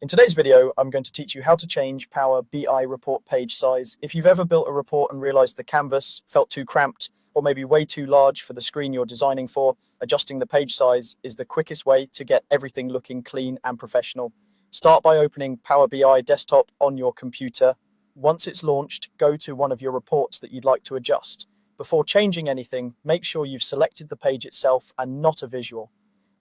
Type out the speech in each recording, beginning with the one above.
In today's video, I'm going to teach you how to change Power BI report page size. If you've ever built a report and realized the canvas felt too cramped or maybe way too large for the screen you're designing for, adjusting the page size is the quickest way to get everything looking clean and professional. Start by opening Power BI desktop on your computer. Once it's launched, go to one of your reports that you'd like to adjust. Before changing anything, make sure you've selected the page itself and not a visual.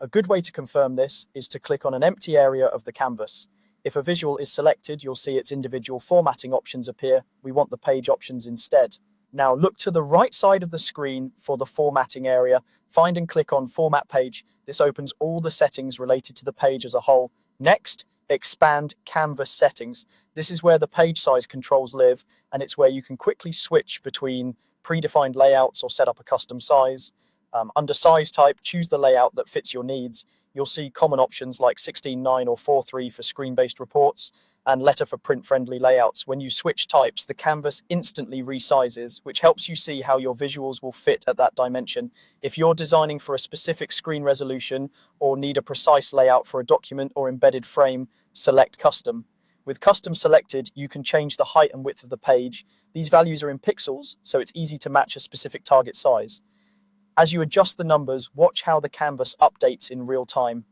A good way to confirm this is to click on an empty area of the canvas. If a visual is selected, you'll see its individual formatting options appear. We want the page options instead. Now look to the right side of the screen for the formatting area. Find and click on Format Page. This opens all the settings related to the page as a whole. Next, expand Canvas Settings. This is where the page size controls live, and it's where you can quickly switch between predefined layouts or set up a custom size. Under Size Type, choose the layout that fits your needs. You'll see common options like 16:9 or 4:3 for screen-based reports and letter for print-friendly layouts. When you switch types, the canvas instantly resizes, which helps you see how your visuals will fit at that dimension. If you're designing for a specific screen resolution or need a precise layout for a document or embedded frame, select Custom. With Custom selected, you can change the height and width of the page. These values are in pixels, so it's easy to match a specific target size. As you adjust the numbers, watch how the canvas updates in real time.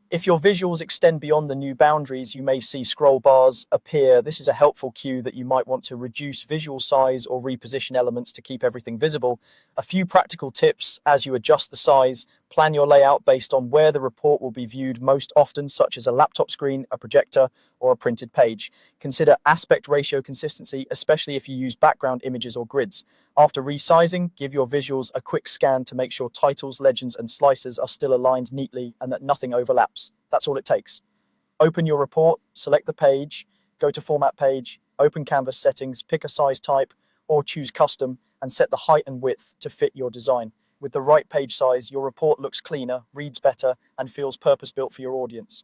If your visuals extend beyond the new boundaries, you may see scroll bars appear. This is a helpful cue that you might want to reduce visual size or reposition elements to keep everything visible. A few practical tips as you adjust the size: plan your layout based on where the report will be viewed most often, such as a laptop screen, a projector, or a printed page. Consider aspect ratio consistency, especially if you use background images or grids. After resizing, give your visuals a quick scan to make sure titles, legends, and slices are still aligned neatly and that nothing overlaps. That's all it takes. Open your report, select the page, go to Format Page, open Canvas Settings, pick a size type, or choose Custom, and set the height and width to fit your design. With the right page size, your report looks cleaner, reads better, and feels purpose-built for your audience.